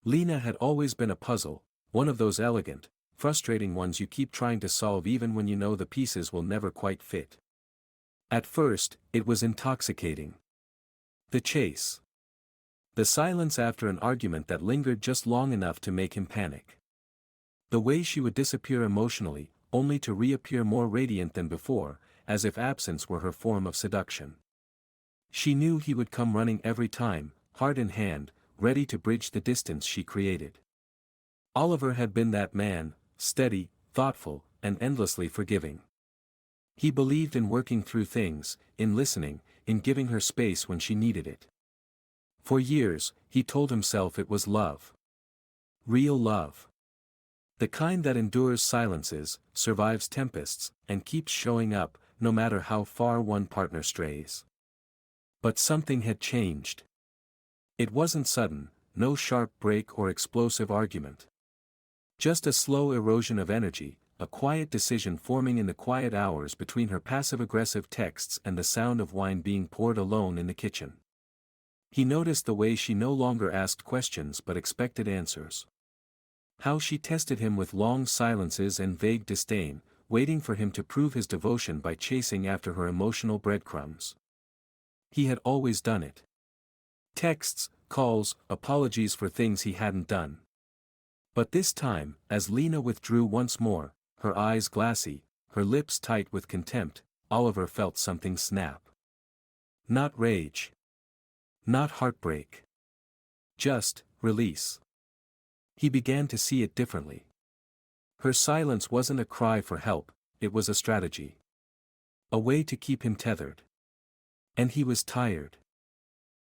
Lena had always been a puzzle, one of those elegant, frustrating ones you keep trying to solve even when you know the pieces will never quite fit. At first, it was intoxicating. The chase. The silence after an argument that lingered just long enough to make him panic. The way she would disappear emotionally, only to reappear more radiant than before, as if absence were her form of seduction. She knew he would come running every time, heart in hand, ready to bridge the distance she created. Oliver had been that man, steady, thoughtful, and endlessly forgiving. He believed in working through things, in listening, in giving her space when she needed it. For years, he told himself it was love. Real love. The kind that endures silences, survives tempests, and keeps showing up, no matter how far one partner strays. But something had changed. It wasn't sudden, no sharp break or explosive argument. Just a slow erosion of energy, a quiet decision forming in the quiet hours between her passive-aggressive texts and the sound of wine being poured alone in the kitchen. He noticed the way she no longer asked questions but expected answers. How she tested him with long silences and vague disdain, waiting for him to prove his devotion by chasing after her emotional breadcrumbs. He had always done it. Texts, calls, apologies for things he hadn't done. But this time, as Lena withdrew once more, her eyes glassy, her lips tight with contempt, Oliver felt something snap. Not rage. Not heartbreak. Just release. He began to see it differently. Her silence wasn't a cry for help, it was a strategy. A way to keep him tethered. And he was tired.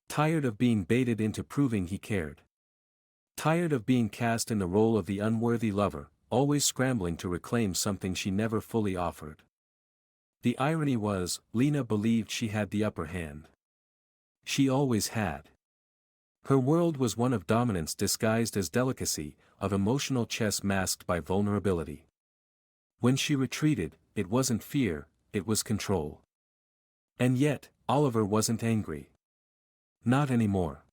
Tired of being baited into proving he cared. Tired of being cast in the role of the unworthy lover, always scrambling to reclaim something she never fully offered. The irony was, Lena believed she had the upper hand. She always had. Her world was one of dominance disguised as delicacy, of emotional chess masked by vulnerability. When she retreated, it wasn't fear, it was control. And yet, Oliver wasn't angry. Not anymore.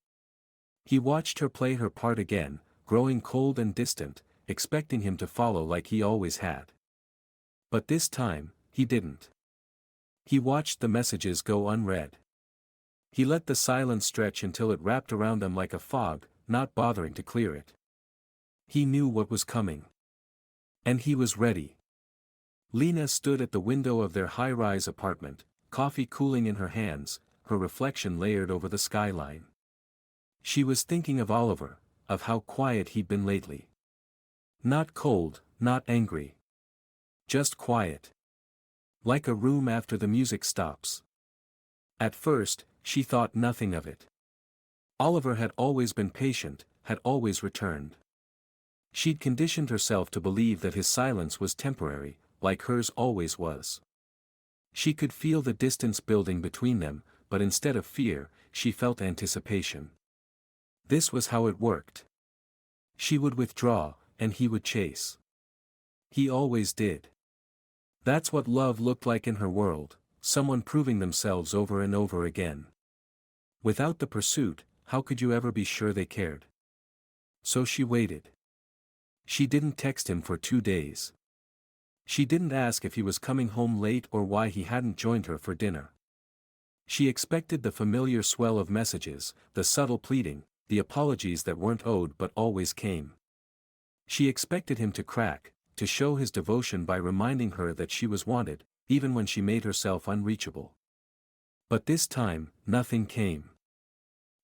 He watched her play her part again, growing cold and distant, expecting him to follow like he always had. But this time, he didn't. He watched the messages go unread. He let the silence stretch until it wrapped around them like a fog, not bothering to clear it. He knew what was coming. And he was ready. Lena stood at the window of their high-rise apartment, coffee cooling in her hands, her reflection layered over the skyline. She was thinking of Oliver, of how quiet he'd been lately. Not cold, not angry. Just quiet. Like a room after the music stops. At first, she thought nothing of it. Oliver had always been patient, had always returned. She'd conditioned herself to believe that his silence was temporary, like hers always was. She could feel the distance building between them, but instead of fear, she felt anticipation. This was how it worked. She would withdraw, and he would chase. He always did. That's what love looked like in her world, someone proving themselves over and over again. Without the pursuit, how could you ever be sure they cared? So she waited. She didn't text him for 2 days. She didn't ask if he was coming home late or why he hadn't joined her for dinner. She expected the familiar swell of messages, the subtle pleading, the apologies that weren't owed but always came. She expected him to crack, to show his devotion by reminding her that she was wanted, even when she made herself unreachable. But this time, nothing came.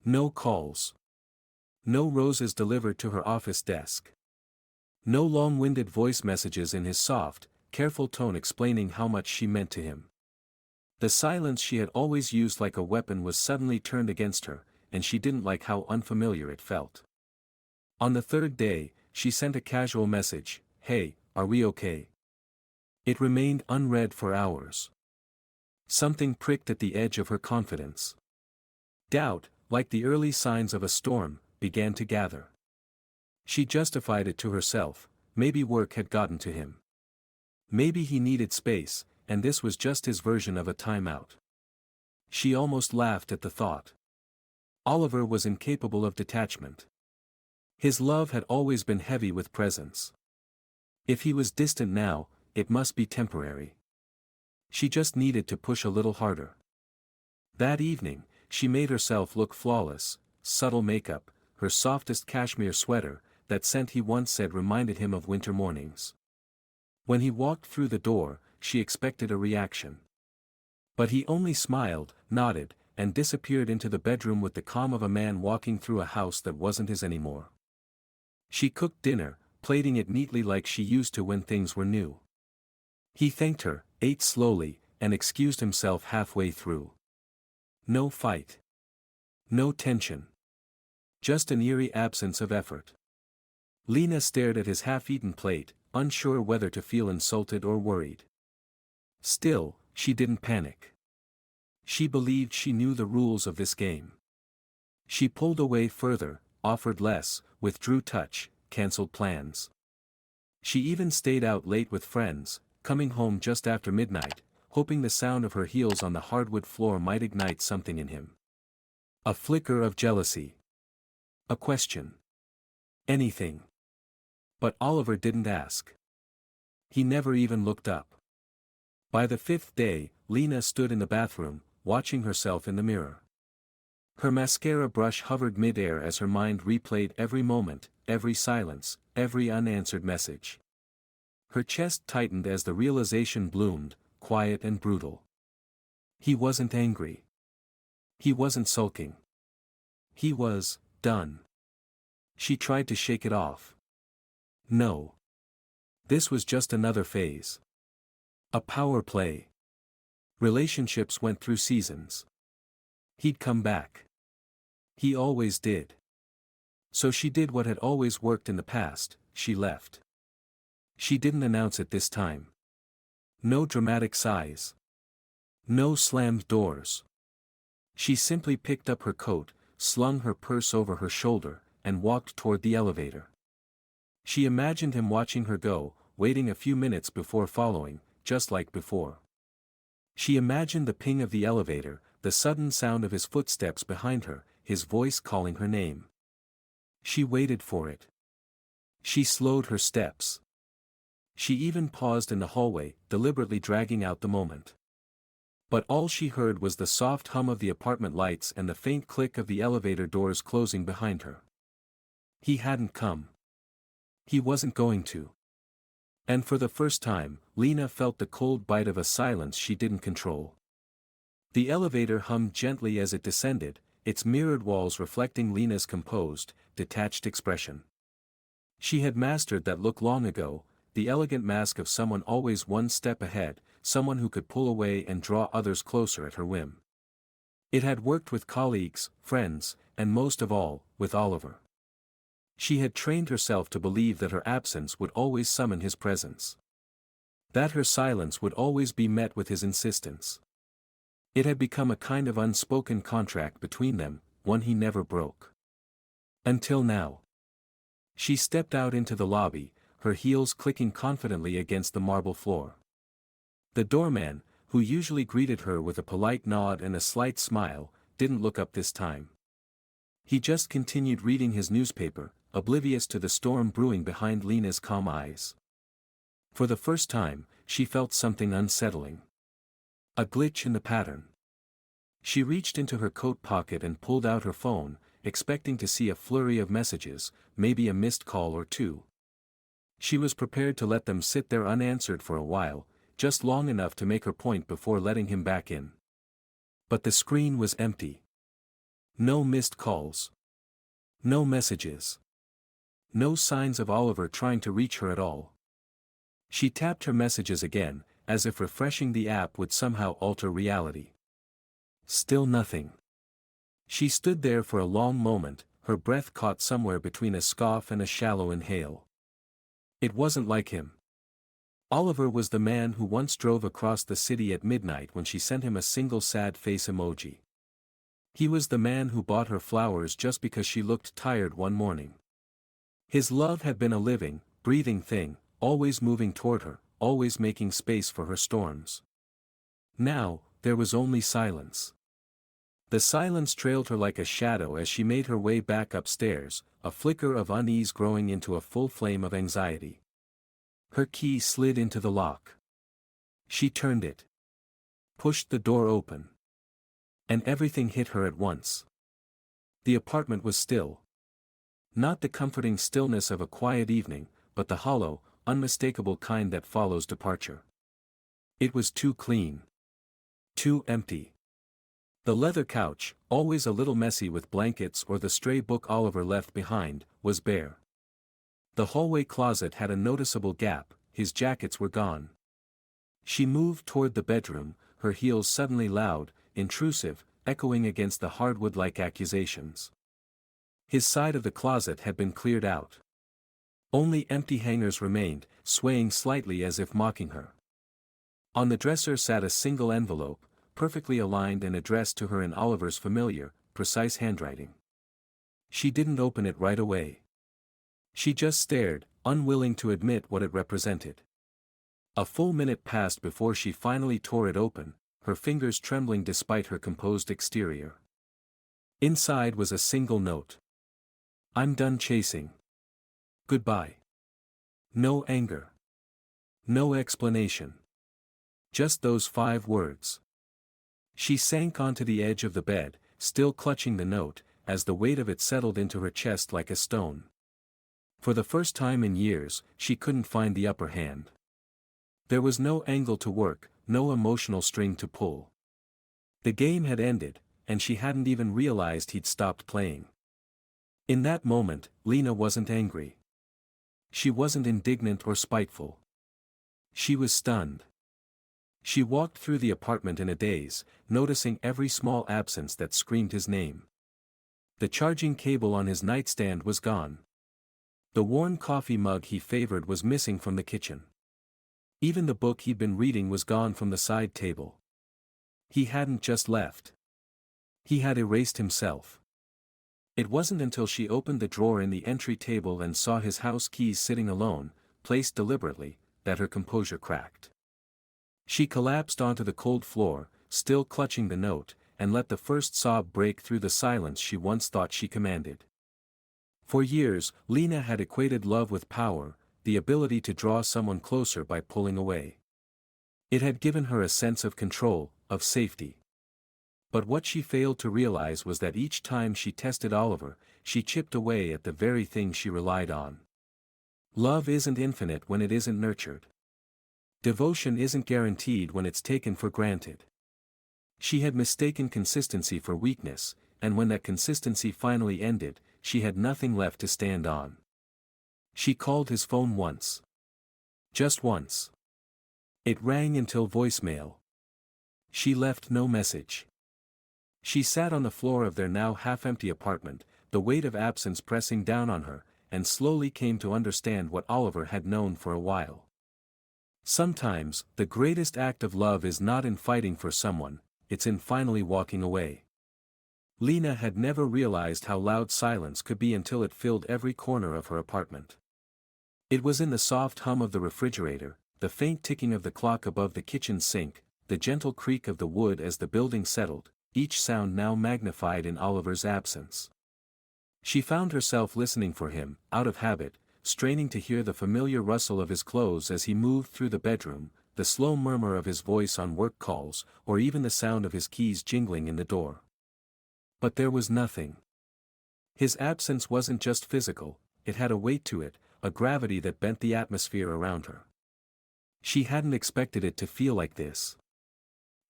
No calls. No roses delivered to her office desk. No long-winded voice messages in his soft, careful tone explaining how much she meant to him. The silence she had always used like a weapon was suddenly turned against her, and she didn't like how unfamiliar it felt. On the third day, she sent a casual message, "Hey, are we okay?" It remained unread for hours. Something pricked at the edge of her confidence. Doubt, like the early signs of a storm, began to gather. She justified it to herself, maybe work had gotten to him. Maybe he needed space, and this was just his version of a timeout. She almost laughed at the thought. Oliver was incapable of detachment. His love had always been heavy with presence. If he was distant now, it must be temporary. She just needed to push a little harder. That evening, she made herself look flawless, subtle makeup, her softest cashmere sweater, that scent he once said reminded him of winter mornings. When he walked through the door, she expected a reaction. But he only smiled, nodded, and disappeared into the bedroom with the calm of a man walking through a house that wasn't his anymore. She cooked dinner, plating it neatly like she used to when things were new. He thanked her, ate slowly, and excused himself halfway through. No fight. No tension. Just an eerie absence of effort. Lena stared at his half-eaten plate, unsure whether to feel insulted or worried. Still, she didn't panic. She believed she knew the rules of this game. She pulled away further, offered less, withdrew touch, cancelled plans. She even stayed out late with friends, coming home just after midnight, hoping the sound of her heels on the hardwood floor might ignite something in him. A flicker of jealousy. A question. Anything. But Oliver didn't ask. He never even looked up. By the fifth day, Lena stood in the bathroom, watching herself in the mirror. Her mascara brush hovered mid-air as her mind replayed every moment, every silence, every unanswered message. Her chest tightened as the realization bloomed, quiet and brutal. He wasn't angry. He wasn't sulking. He was done. She tried to shake it off. No. This was just another phase. A power play. Relationships went through seasons. He'd come back. He always did. So she did what had always worked in the past, she left. She didn't announce it this time. No dramatic sighs. No slammed doors. She simply picked up her coat, slung her purse over her shoulder, and walked toward the elevator. She imagined him watching her go, waiting a few minutes before following, just like before. She imagined the ping of the elevator, the sudden sound of his footsteps behind her, his voice calling her name. She waited for it. She slowed her steps. She even paused in the hallway, deliberately dragging out the moment. But all she heard was the soft hum of the apartment lights and the faint click of the elevator doors closing behind her. He hadn't come. He wasn't going to. And for the first time, Lena felt the cold bite of a silence she didn't control. The elevator hummed gently as it descended, its mirrored walls reflecting Lena's composed, detached expression. She had mastered that look long ago, the elegant mask of someone always one step ahead, someone who could pull away and draw others closer at her whim. It had worked with colleagues, friends, and most of all, with Oliver. She had trained herself to believe that her absence would always summon his presence. That her silence would always be met with his insistence. It had become a kind of unspoken contract between them, one he never broke. Until now. She stepped out into the lobby, her heels clicking confidently against the marble floor. The doorman, who usually greeted her with a polite nod and a slight smile, didn't look up this time. He just continued reading his newspaper, oblivious to the storm brewing behind Lena's calm eyes. For the first time, she felt something unsettling. A glitch in the pattern. She reached into her coat pocket and pulled out her phone, expecting to see a flurry of messages, maybe a missed call or two. She was prepared to let them sit there unanswered for a while, just long enough to make her point before letting him back in. But the screen was empty. No missed calls. No messages. No signs of Oliver trying to reach her at all. She tapped her messages again, as if refreshing the app would somehow alter reality. Still nothing. She stood there for a long moment, her breath caught somewhere between a scoff and a shallow inhale. It wasn't like him. Oliver was the man who once drove across the city at midnight when she sent him a single sad face emoji. He was the man who bought her flowers just because she looked tired one morning. His love had been a living, breathing thing, always moving toward her, always making space for her storms. Now, there was only silence. The silence trailed her like a shadow as she made her way back upstairs, a flicker of unease growing into a full flame of anxiety. Her key slid into the lock. She turned it. Pushed the door open. And everything hit her at once. The apartment was still. Not the comforting stillness of a quiet evening, but the hollow, unmistakable kind that follows departure. It was too clean. Too empty. The leather couch, always a little messy with blankets or the stray book Oliver left behind, was bare. The hallway closet had a noticeable gap, his jackets were gone. She moved toward the bedroom, her heels suddenly loud, intrusive, echoing against the hardwood-like accusations. His side of the closet had been cleared out. Only empty hangers remained, swaying slightly as if mocking her. On the dresser sat a single envelope, perfectly aligned and addressed to her in Oliver's familiar, precise handwriting. She didn't open it right away. She just stared, unwilling to admit what it represented. A full minute passed before she finally tore it open, her fingers trembling despite her composed exterior. Inside was a single note. "I'm done chasing. Goodbye." No anger. No explanation. Just those 5 words. She sank onto the edge of the bed, still clutching the note, as the weight of it settled into her chest like a stone. For the first time in years, she couldn't find the upper hand. There was no angle to work, no emotional string to pull. The game had ended, and she hadn't even realized he'd stopped playing. In that moment, Lena wasn't angry. She wasn't indignant or spiteful. She was stunned. She walked through the apartment in a daze, noticing every small absence that screamed his name. The charging cable on his nightstand was gone. The worn coffee mug he favored was missing from the kitchen. Even the book he'd been reading was gone from the side table. He hadn't just left. He had erased himself. It wasn't until she opened the drawer in the entry table and saw his house keys sitting alone, placed deliberately, that her composure cracked. She collapsed onto the cold floor, still clutching the note, and let the first sob break through the silence she once thought she commanded. For years, Lena had equated love with power, the ability to draw someone closer by pulling away. It had given her a sense of control, of safety. But what she failed to realize was that each time she tested Oliver, she chipped away at the very thing she relied on. Love isn't infinite when it isn't nurtured. Devotion isn't guaranteed when it's taken for granted. She had mistaken consistency for weakness, and when that consistency finally ended, she had nothing left to stand on. She called his phone once. Just once. It rang until voicemail. She left no message. She sat on the floor of their now half-empty apartment, the weight of absence pressing down on her, and slowly came to understand what Oliver had known for a while. Sometimes, the greatest act of love is not in fighting for someone, it's in finally walking away. Lena had never realized how loud silence could be until it filled every corner of her apartment. It was in the soft hum of the refrigerator, the faint ticking of the clock above the kitchen sink, the gentle creak of the wood as the building settled, each sound now magnified in Oliver's absence. She found herself listening for him, out of habit, straining to hear the familiar rustle of his clothes as he moved through the bedroom, the slow murmur of his voice on work calls, or even the sound of his keys jingling in the door. But there was nothing. His absence wasn't just physical, it had a weight to it, a gravity that bent the atmosphere around her. She hadn't expected it to feel like this.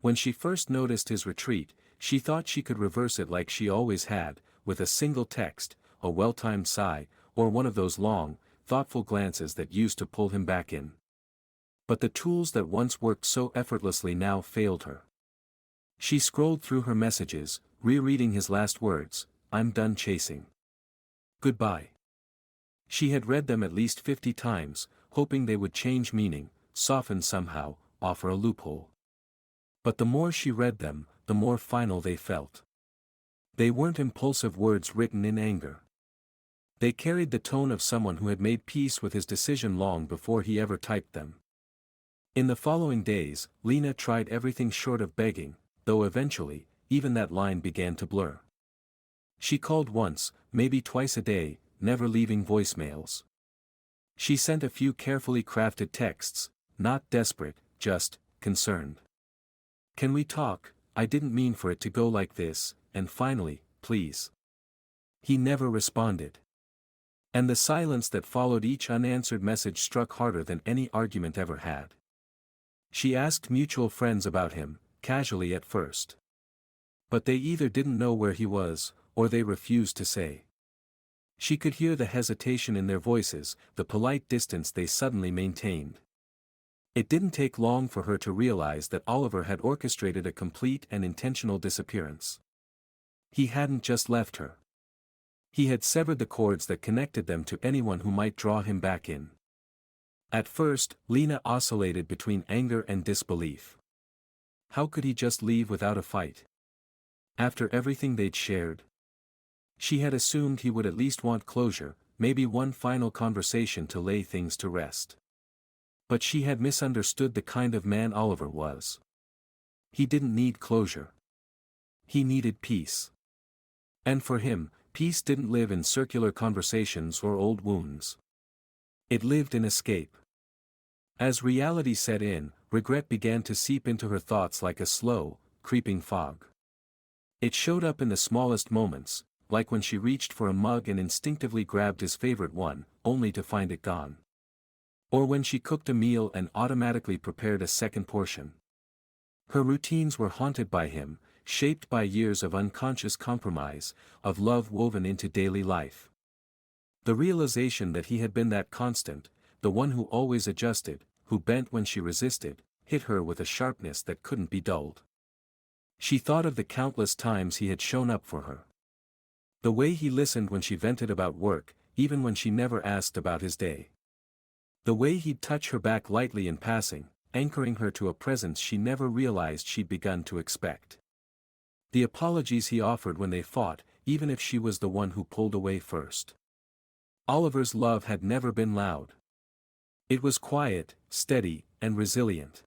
When she first noticed his retreat, she thought she could reverse it like she always had, with a single text, a well-timed sigh, or one of those long, thoughtful glances that used to pull him back in. But the tools that once worked so effortlessly now failed her. She scrolled through her messages, rereading his last words, "I'm done chasing. Goodbye." She had read them at least 50 times, hoping they would change meaning, soften somehow, offer a loophole. But the more she read them, the more final they felt. They weren't impulsive words written in anger. They carried the tone of someone who had made peace with his decision long before he ever typed them. In the following days, Lena tried everything short of begging, though eventually, even that line began to blur. She called once, maybe twice a day, never leaving voicemails. She sent a few carefully crafted texts, not desperate, just concerned. "Can we talk? I didn't mean for it to go like this," and finally, "Please." He never responded. And the silence that followed each unanswered message struck harder than any argument ever had. She asked mutual friends about him, casually at first. But they either didn't know where he was, or they refused to say. She could hear the hesitation in their voices, the polite distance they suddenly maintained. It didn't take long for her to realize that Oliver had orchestrated a complete and intentional disappearance. He hadn't just left her. He had severed the cords that connected them to anyone who might draw him back in. At first, Lena oscillated between anger and disbelief. How could he just leave without a fight? After everything they'd shared? She had assumed he would at least want closure, maybe one final conversation to lay things to rest. But she had misunderstood the kind of man Oliver was. He didn't need closure. He needed peace. And for him, peace didn't live in circular conversations or old wounds. It lived in escape. As reality set in, regret began to seep into her thoughts like a slow, creeping fog. It showed up in the smallest moments, like when she reached for a mug and instinctively grabbed his favorite one, only to find it gone. Or when she cooked a meal and automatically prepared a second portion. Her routines were haunted by him, shaped by years of unconscious compromise, of love woven into daily life. The realization that he had been that constant, the one who always adjusted, who bent when she resisted, hit her with a sharpness that couldn't be dulled. She thought of the countless times he had shown up for her. The way he listened when she vented about work, even when she never asked about his day. The way he'd touch her back lightly in passing, anchoring her to a presence she never realized she'd begun to expect. The apologies he offered when they fought, even if she was the one who pulled away first. Oliver's love had never been loud. It was quiet, steady, and resilient.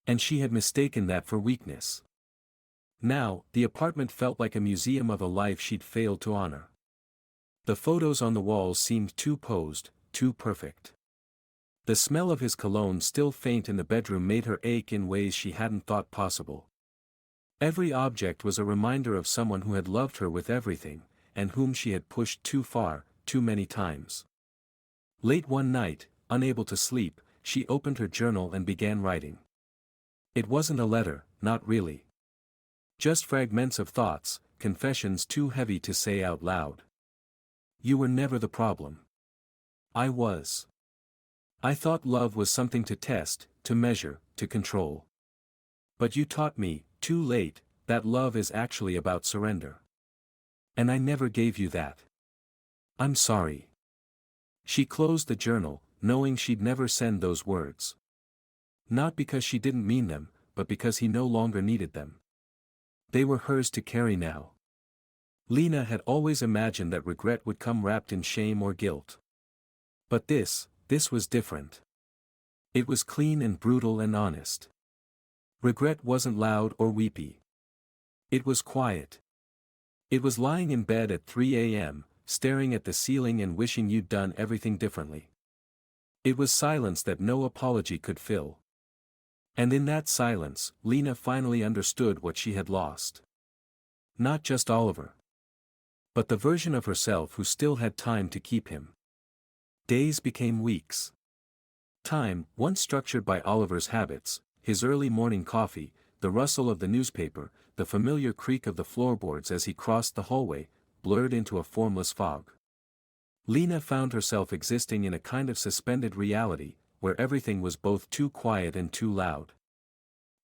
And she had mistaken that for weakness. Now, the apartment felt like a museum of a life she'd failed to honor. The photos on the walls seemed too posed, too perfect. The smell of his cologne still faint in the bedroom made her ache in ways she hadn't thought possible. Every object was a reminder of someone who had loved her with everything, and whom she had pushed too far, too many times. Late one night, unable to sleep, she opened her journal and began writing. It wasn't a letter, not really. Just fragments of thoughts, confessions too heavy to say out loud. "You were never the problem. I was. I thought love was something to test, to measure, to control. But you taught me, too late, that love is actually about surrender. And I never gave you that. I'm sorry." She closed the journal, knowing she'd never send those words. Not because she didn't mean them, but because he no longer needed them. They were hers to carry now. Lena had always imagined that regret would come wrapped in shame or guilt. But this was different. It was clean and brutal and honest. Regret wasn't loud or weepy. It was quiet. It was lying in bed at 3 a.m., staring at the ceiling and wishing you'd done everything differently. It was silence that no apology could fill. And in that silence, Lena finally understood what she had lost. Not just Oliver. But the version of herself who still had time to keep him. Days became weeks. Time, once structured by Oliver's habits, his early morning coffee, the rustle of the newspaper, the familiar creak of the floorboards as he crossed the hallway, blurred into a formless fog. Lena found herself existing in a kind of suspended reality, where everything was both too quiet and too loud.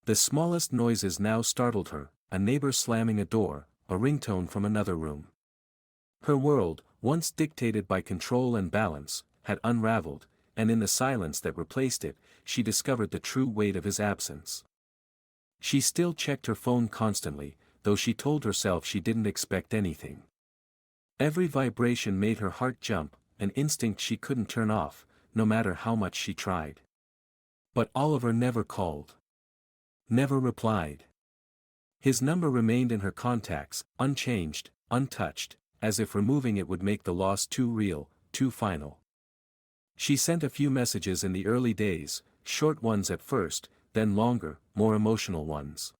The smallest noises now startled her, a neighbor slamming a door, a ringtone from another room. Her world, once dictated by control and balance, had unraveled, and in the silence that replaced it, she discovered the true weight of his absence. She still checked her phone constantly, though she told herself she didn't expect anything. Every vibration made her heart jump, an instinct she couldn't turn off, no matter how much she tried. But Oliver never called. Never replied. His number remained in her contacts, unchanged, untouched, as if removing it would make the loss too real, too final. She sent a few messages in the early days, short ones at first, then longer, more emotional ones.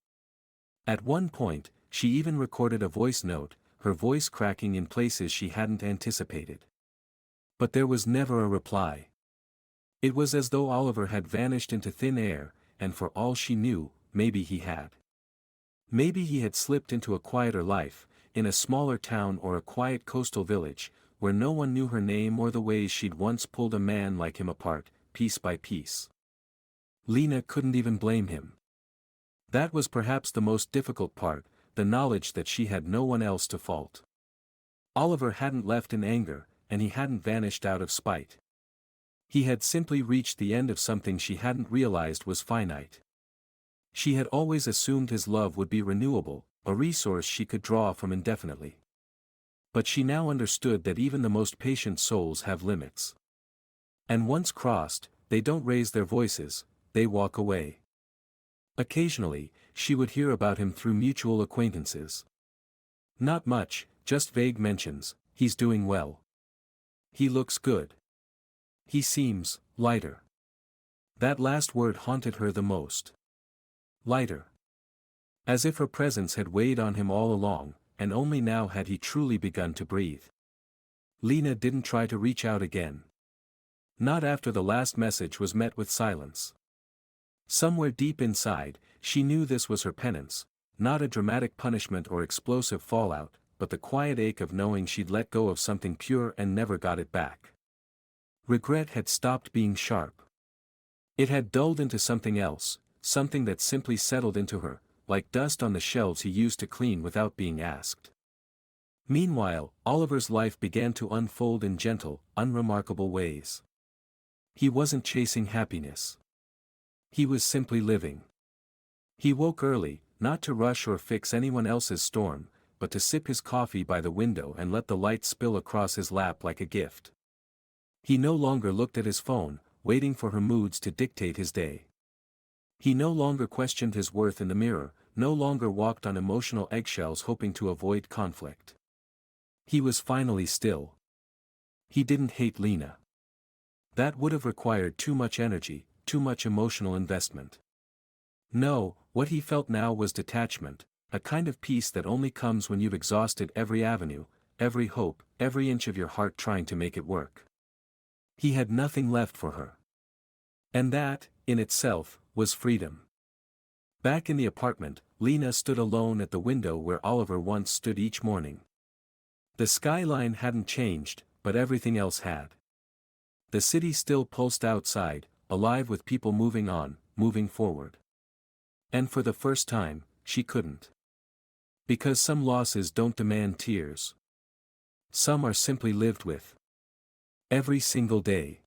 At one point, she even recorded a voice note, her voice cracking in places she hadn't anticipated. But there was never a reply. It was as though Oliver had vanished into thin air, and for all she knew, maybe he had. Maybe he had slipped into a quieter life, in a smaller town or a quiet coastal village, where no one knew her name or the ways she'd once pulled a man like him apart, piece by piece. Lena couldn't even blame him. That was perhaps the most difficult part, the knowledge that she had no one else to fault. Oliver hadn't left in anger, and he hadn't vanished out of spite. He had simply reached the end of something she hadn't realized was finite. She had always assumed his love would be renewable, a resource she could draw from indefinitely. But she now understood that even the most patient souls have limits. And once crossed, they don't raise their voices, they walk away. Occasionally, she would hear about him through mutual acquaintances. Not much, just vague mentions, he's doing well. He looks good. He seems lighter. That last word haunted her the most. Lighter. As if her presence had weighed on him all along, and only now had he truly begun to breathe. Lena didn't try to reach out again. Not after the last message was met with silence. Somewhere deep inside, she knew this was her penance, not a dramatic punishment or explosive fallout, but the quiet ache of knowing she'd let go of something pure and never got it back. Regret had stopped being sharp. It had dulled into something else, something that simply settled into her, like dust on the shelves he used to clean without being asked. Meanwhile, Oliver's life began to unfold in gentle, unremarkable ways. He wasn't chasing happiness. He was simply living. He woke early, not to rush or fix anyone else's storm, but to sip his coffee by the window and let the light spill across his lap like a gift. He no longer looked at his phone, waiting for her moods to dictate his day. He no longer questioned his worth in the mirror, no longer walked on emotional eggshells hoping to avoid conflict. He was finally still. He didn't hate Lena. That would have required too much energy, too much emotional investment. No, what he felt now was detachment, a kind of peace that only comes when you've exhausted every avenue, every hope, every inch of your heart trying to make it work. He had nothing left for her. And that, in itself, was freedom. Back in the apartment, Lena stood alone at the window where Oliver once stood each morning. The skyline hadn't changed, but everything else had. The city still pulsed outside, alive with people moving on, moving forward. And for the first time, she couldn't. Because some losses don't demand tears. Some are simply lived with. Every single day.